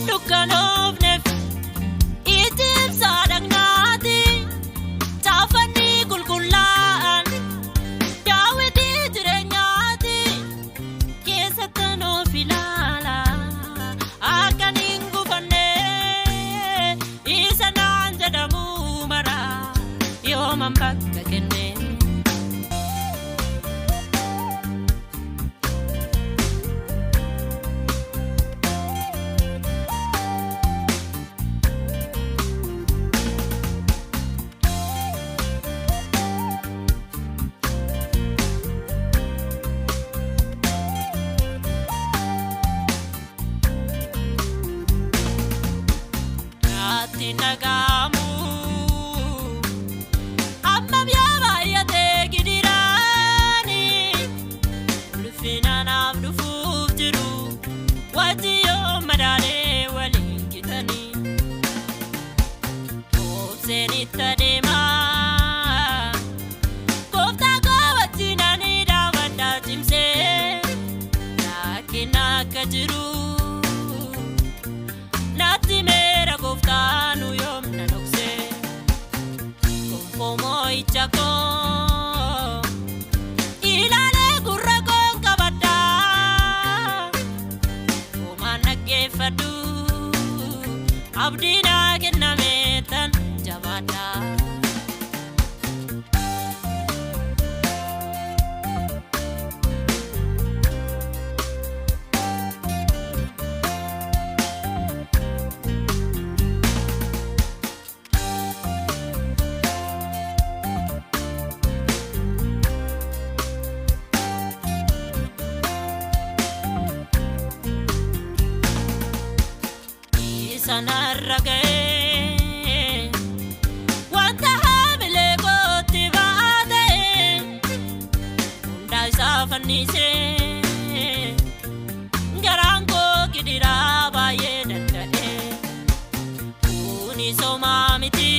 dukkaanoofneef itti dhagnaati taafanii qulqullaa'an daawwitii jireenyaati keessatti nuuf ilaala akkan hin gufanne isa naan jedhamu mara yooman bakka kenne. Nagamu amma biyya baay'atee gidirani ulfina naaf dhufuuf jiru wajji yoo madaalee waliin kitani obseen itti adeema gooftaa koo wajjin ani daawwadhaa cimsee laakiin akka jiru natti meera gooftaa nu yoomna noksee konfomoo ichakoo ilaalee gurra koon qabadhaa koomaan dhaggeeffadhu abdii naa kennamee tan jabaadhaa. Sanarragee wanta haamilee kootti baatee hundaa isaa fannisee garaan koo gidiraa baay'ee danda'ee kuni somaa miti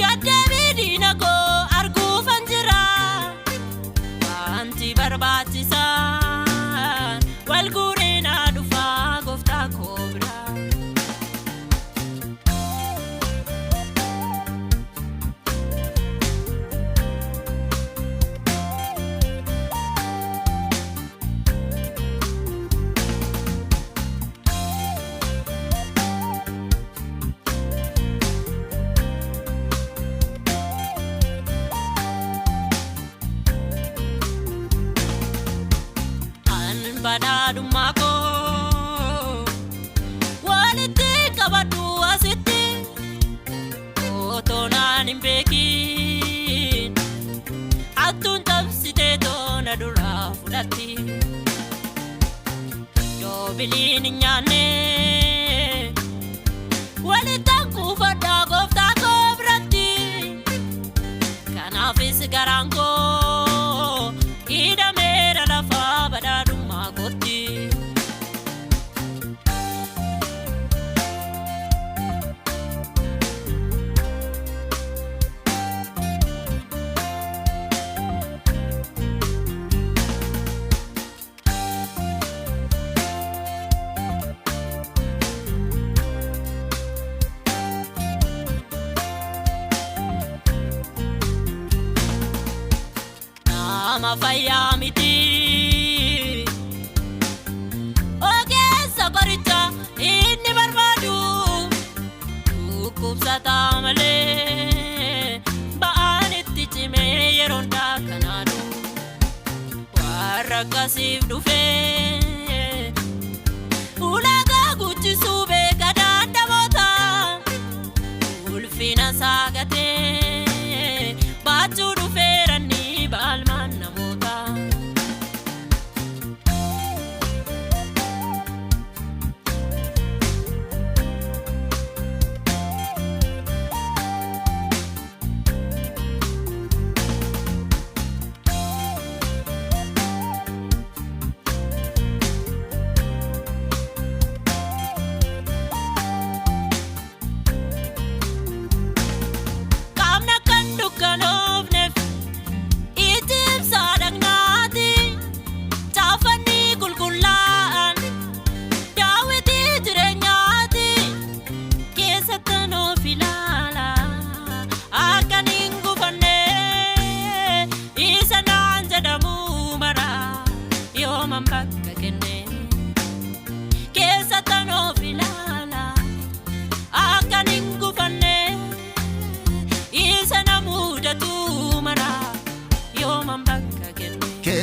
gaddeebii diina koo arguufan jira wanti barbaachisaan wal guureenaa dhufaa gooftaa koo bira. Badhaadhummaa koo walitti qabadhu asitti otoo naan hin beekin hattuun cabsitee toona duraa fudhatti yoo biliin hin nyaanne walittaan kuufadhaa gooftaa koo biratti kanaafis garaan koo hidhameera lafaa badhaadhummaa kootti. Nama fayyaa miti ogeessa qoricha inni barbaadu dhukkubsataa malee ba'aan itti cimee yeroo hundaa kanaadu warra akkasiif dhufee ulaagaa guddisuu beeka dandamoota ulfina saagatee baachuu dhufeerani baalmaan namoota.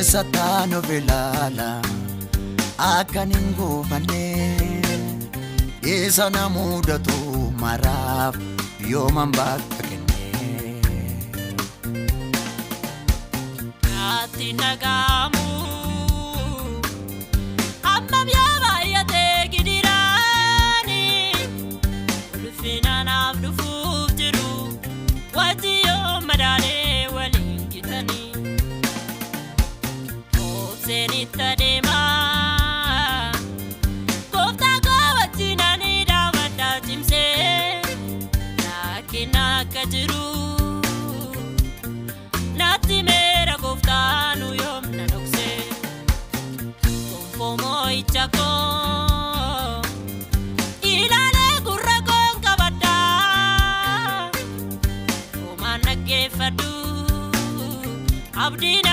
Satano velala akaningo bane Isa namuda tu marap yo mambaka kene Ati nagamu amma byaba yate gidirani ulfina nabdu fuftiru wati yo madane walingitani Senita dema Kofta kawati nani dawada timse Nakina kajiru Nati mera kofta nuyom nanokse Konfomo ichako Ilale kurra kon kabada Omana gefadu Abdina